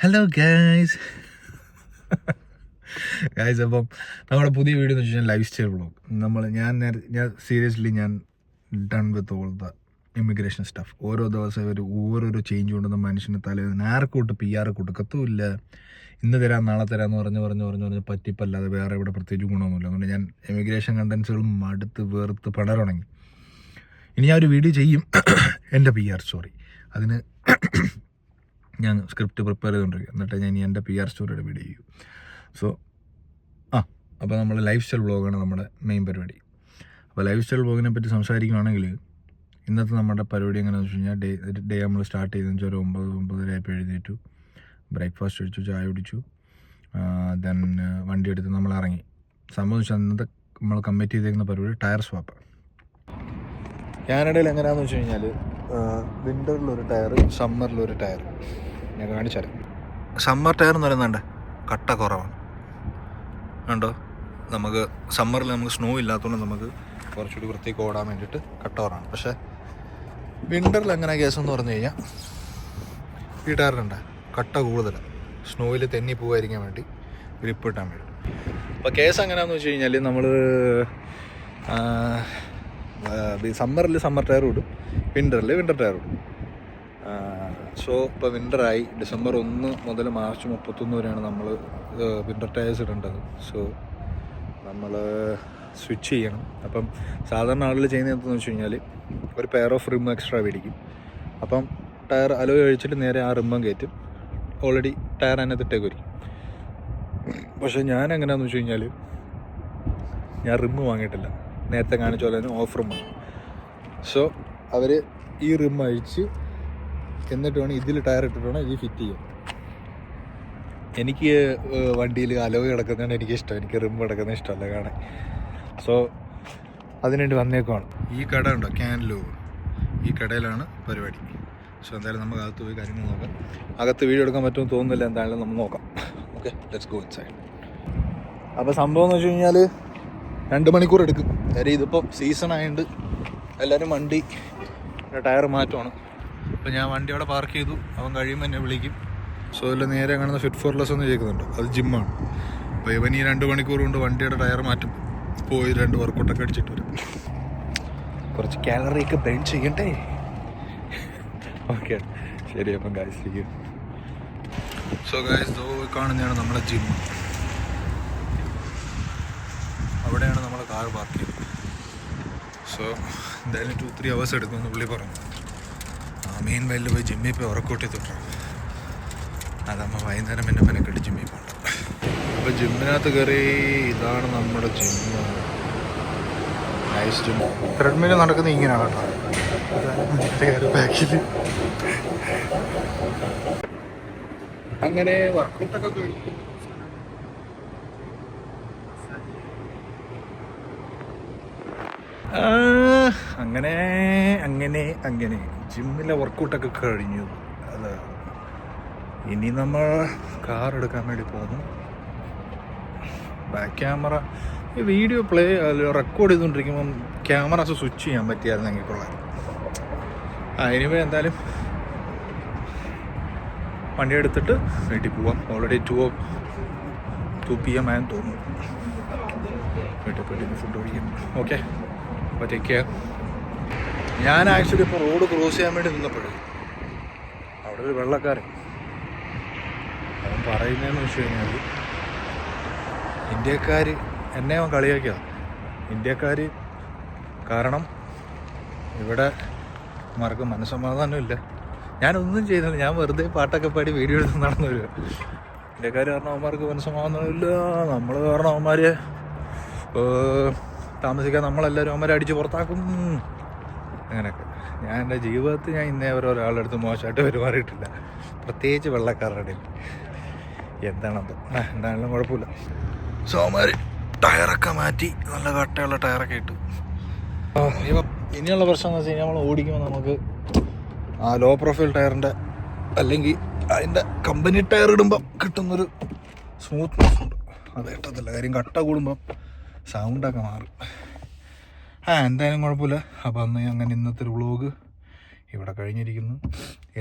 Hello guys guys അപ്പം നമ്മുടെ പുതിയ വീഡിയോ എന്ന് വെച്ച് കഴിഞ്ഞാൽ ലൈഫ് സ്റ്റൈൽ വ്ളോഗ്. ഞാൻ സീരിയസ്ലി ഞാൻ done with all the immigration stuff. ഓരോ ദിവസം ഒരു ഓരോരോ ചേഞ്ച് കൊണ്ടുവന്ന മനുഷ്യന് തലേന്ന് ആർക്കൂട്ട് PR കൊടുക്കത്തുമില്ല. ഇന്ന് തരാം നാളെ തരാമെന്ന് പറഞ്ഞ് പറ്റിപ്പല്ലാതെ വേറെ ഇവിടെ പ്രത്യേകിച്ച് ഗുണമൊന്നുമില്ല. അതുകൊണ്ട് ഞാൻ ഇമിഗ്രേഷൻ കണ്ടൻസുകൾ മടുത്ത് വേർത്ത് പടരുണങ്ങി. ഇനി ഞാൻ ഒരു വീഡിയോ ചെയ്യും എൻ്റെ PR സ്റ്റോറി. അതിന് ഞാൻ സ്ക്രിപ്റ്റ് പ്രിപ്പയർ ചെയ്തുകൊണ്ടിരിക്കുക. എന്നിട്ട് ഞാൻ എൻ്റെ PR സ്റ്റോറിയുടെ വീഡിയോ ചെയ്യും. സോ അപ്പോൾ നമ്മൾ ലൈഫ് സ്റ്റൈൽ വ്ളോഗാണ് നമ്മുടെ മെയിൻ പരിപാടി. അപ്പോൾ ലൈഫ് സ്റ്റൈൽ വ്ളോഗിനെ പറ്റി സംസാരിക്കുകയാണെങ്കിൽ ഇന്നത്തെ നമ്മുടെ പരിപാടി എങ്ങനെയാണെന്ന് വെച്ച് കഴിഞ്ഞാൽ ഡേ നമ്മൾ സ്റ്റാർട്ട് ചെയ്തെന്ന് വെച്ചാൽ ഒരു 9-9:30 ആയപ്പോൾ എഴുന്നേറ്റു, ബ്രേക്ക്ഫാസ്റ്റ് കഴിച്ചു, ചായ കുടിച്ചു, ദെൻ വണ്ടി എടുത്ത് നമ്മൾ ഇറങ്ങി. സംഭവം വെച്ചാൽ ഇന്നത്തെ നമ്മൾ കമ്മിറ്റ് ചെയ്തേക്കുന്ന പരിപാടി ടയർ സ്വാപ്പ്. കാനഡയിൽ എങ്ങനെയാണെന്ന് വെച്ച് കഴിഞ്ഞാൽ വിൻ്ററിലൊരു ടയർ, സമ്മറിലൊരു ടയർ. ഞാൻ കാണിച്ചാൽ സമ്മർ ടയർ എന്ന് പറയുന്നുണ്ട് കട്ട കുറവാണ് കണ്ടോ. നമുക്ക് സമ്മറിൽ നമുക്ക് സ്നോ ഇല്ലാത്തതുകൊണ്ട് നമുക്ക് കുറച്ചുകൂടി വൃത്തിക്ക് ഓടാൻ വേണ്ടിയിട്ട് കട്ട കുറവാണ്. പക്ഷേ വിൻ്ററിൽ എങ്ങനെ കേസെന്ന് പറഞ്ഞു കഴിഞ്ഞാൽ ഈ ടയറിനുണ്ട് കട്ട കൂടുതലാണ്, സ്നോയിൽ തെന്നി പോകാതിരിക്കാൻ വേണ്ടി, ഗ്രിപ്പ് കിട്ടാൻ വേണ്ടി. അപ്പോൾ കേസ് എങ്ങനെയാണെന്ന് വെച്ച് കഴിഞ്ഞാൽ നമ്മൾ സമ്മറിൽ സമ്മർ ടയർ ഇടും, വിൻ്ററിൽ വിൻ്റർ ടയർ ഇടും. സോ ഇപ്പോൾ വിൻ്ററായി December 1 മുതൽ March 31 വരെയാണ് നമ്മൾ വിൻ്റർ ടയേഴ്സ് ഇടേണ്ടത്. സോ നമ്മൾ സ്വിച്ച് ചെയ്യണം. അപ്പം സാധാരണ ആളുകൾ ചെയ്യുന്നത് എന്താണെന്ന് വെച്ച് കഴിഞ്ഞാൽ ഒരു പെയർ ഓഫ് റിം എക്സ്ട്രാ മേടിക്കും. അപ്പം ടയർ അലോയ് കഴിച്ചിട്ട് നേരെ ആ റിമ്മം കയറ്റും. ഓൾറെഡി ടയർ അതിനകത്തിട്ടേക്ക് വരും. പക്ഷേ ഞാൻ എങ്ങനെയാണെന്ന് വെച്ച് കഴിഞ്ഞാൽ ഞാൻ റിമ്മ് വാങ്ങിയിട്ടില്ല, നേരത്തെ കാണിച്ച പോലെ തന്നെ ഓഫ് റിമ്മാണ്. സോ അവർ ഈ റിം അഴിച്ച് എന്നിട്ട് വേണം ഇതിൽ ടയർ ഇട്ടിട്ട് വേണം ഇതിൽ ഫിറ്റ് ചെയ്യാൻ. എനിക്ക് വണ്ടിയിൽ അലോയ് കിടക്കുന്നതാണ് എനിക്കിഷ്ടം, എനിക്ക് റിം കിടക്കുന്ന ഇഷ്ടമല്ല കാണാൻ. സോ അതിനുവേണ്ടി വന്നേക്കുവാണ്. ഈ കട ഉണ്ടോ ക്യാൻലോ, ഈ കടയിലാണ് പരിപാടി. സോ എന്തായാലും നമുക്ക് അകത്ത് പോയി കാര്യങ്ങൾ നോക്കാം. അകത്ത് വീഡിയോ എടുക്കാൻ പറ്റുമെന്ന് തോന്നുന്നില്ല, എന്തായാലും നമുക്ക് നോക്കാം. Okay, let's go inside. അപ്പോൾ സംഭവം എന്ന് വെച്ച് കഴിഞ്ഞാൽ 2 മണിക്കൂർ എടുക്കും. കാര്യം ഇതിപ്പം സീസൺ ആയതുകൊണ്ട് എല്ലാവരും വണ്ടി ടയർ മാറ്റമാണ്. അപ്പോൾ ഞാൻ വണ്ടി അവിടെ പാർക്ക് ചെയ്തു, അവൻ കഴിയുമ്പോൾ എന്നെ വിളിക്കും. സോ അതിൽ നേരെ കാണുന്ന ഫിറ്റ് ഫോർ ലെസ് എന്ന് കേൾക്കുന്നുണ്ട്, അത് ജിമ്മാണ്. അപ്പോൾ ഇവൻ ഈ 2 മണിക്കൂർ കൊണ്ട് വണ്ടിയുടെ ടയർ മാറ്റും, പോയി 2 വർക്കൗട്ടൊക്കെ അടിച്ചിട്ട് വരും. കുറച്ച് കാലറിയൊക്കെ ബേൺ ചെയ്യണ്ടേ. ഓക്കെ ശരി, അപ്പം ഗായ്സ് ചെയ്യും. സോ ഗായ്സ് കാണുന്നതാണ് നമ്മുടെ ജിം. അവിടെയാണ് നമ്മുടെ കാർ പാർക്ക് ചെയ്തത്. സോ എന്തായാലും 2-3 hours എടുക്കുമെന്ന് പുള്ളി പറഞ്ഞു. മെയിൻ വയലിൽ പോയി ജിമ്മിൽ പോയി വർക്കൗട്ട് ചെയ്തിട്ടാണ്. അതമ്മ വൈകുന്നേരം പിന്നെ മെനക്കെട്ട് ജിമ്മിൽ പോകണ്ട. അപ്പോൾ ജിമ്മിനകത്ത് കയറി, ഇതാണ് നമ്മുടെ ജിമ്മ്. Nice gym. ട്രെഡ്മിൽ നടക്കുന്നത് ഇങ്ങനെയാണ് കേട്ടോ, ബാക്കിൽ. അങ്ങനെ വർക്കൗട്ടൊക്കെ കഴിഞ്ഞു. അങ്ങനെ അങ്ങനെ അങ്ങനെ ജിമ്മിലെ വർക്കൗട്ടൊക്കെ കഴിഞ്ഞു. അത് ഇനി നമ്മൾ കാർ എടുക്കാൻ വേണ്ടി പോകുന്നു. ബാക്ക് ക്യാമറ ഈ വീഡിയോ റെക്കോർഡ് ചെയ്തുകൊണ്ടിരിക്കുമ്പം ക്യാമറാസ് സ്വിച്ച് ചെയ്യാൻ പറ്റിയായിരുന്നെങ്കിൽ കൊള്ളാം. എനിവേ എന്തായാലും വണ്ടി എടുത്തിട്ട് വീട്ടിൽ പോവാം. ഓൾറെഡി 2 PM ആയെന്ന് തോന്നുന്നു. വീട്ടിൽ പോയിട്ട് ഫുഡ് കഴിക്കും. ഓക്കെ, അപ്പോൾ ടേക്ക് കെയർ. ഞാൻ ആക്ച്വലി ഇപ്പോൾ റോഡ് ക്രോസ് ചെയ്യാൻ വേണ്ടി നിന്നപ്പോഴേ അവിടെ ഒരു വെള്ളക്കാരൻ, അവൻ പറയുന്നതെന്ന് വെച്ച് കഴിഞ്ഞാൽ ഇന്ത്യക്കാർ എന്നെ അവൻ കളിയാക്കിയതാണ്. ഇന്ത്യക്കാർ കാരണം ഇവിടെ അവർക്ക് മനസ്സമാധാനമില്ല. ഞാനൊന്നും ചെയ്യുന്നില്ല, ഞാൻ വെറുതെ പാട്ടൊക്കെ പാടി വീഡിയോ എടുത്ത് നടന്നു വരിക. ഇന്ത്യക്കാർ കാരണം അവന്മാർക്ക് മനസ്സമാധാനമില്ല, നമ്മൾ കാരണം അവന്മാർ താമസിക്കാൻ നമ്മളെല്ലാവരും അവന്മാരെ അടിച്ച് പുറത്താക്കും, അങ്ങനെയൊക്കെ. ഞാൻ എൻ്റെ ജീവിതത്തിൽ ഞാൻ ഇന്നേ ഒരാളുടെ അടുത്ത് മോശമായിട്ട് പെരുമാറിയിട്ടില്ല, പ്രത്യേകിച്ച് വെള്ളക്കാരുടെ. എന്താണത്, എന്തായാലും കുഴപ്പമില്ല. സോ അവന്മാർ ടയറൊക്കെ മാറ്റി നല്ല കട്ടയുള്ള ടയറൊക്കെ ഇട്ടു. ഇനിയുള്ള പ്രശ്നം എന്ന് വെച്ച് കഴിഞ്ഞാൽ നമ്മൾ ഓടിക്കുമ്പോൾ നമുക്ക് ആ ലോ പ്രൊഫൈൽ ടയറിൻ്റെ അല്ലെങ്കിൽ അതിൻ്റെ കമ്പനി ടയർ ഇടുമ്പം കിട്ടുന്നൊരു സ്മൂത്ത്നെസ് ഉണ്ട്, അത് കിട്ടത്തില്ല. കാര്യം കട്ട കൂടുമ്പം സൗണ്ടൊക്കെ മാറും. എന്തായാലും കുഴപ്പമില്ല. അപ്പോൾ അന്ന് അങ്ങനെ ഇന്നത്തെ ഒരു വ്ളോഗ് ഇവിടെ കഴിഞ്ഞിരിക്കുന്നു.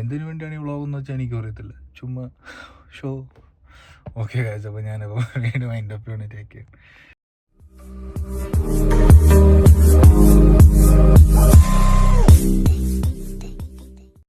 എന്തിനു വേണ്ടിയാണ് ഈ വ്ളോഗെന്ന് വെച്ചാൽ എനിക്കും അറിയത്തില്ല, ചുമ്മാ ഷോ. ഓക്കെ ഗൈസ്, അപ്പോൾ ഞാനിപ്പോൾ വീണ്ടും മൈൻഡ് അപ്പ് യൂണിറ്റേക്ക്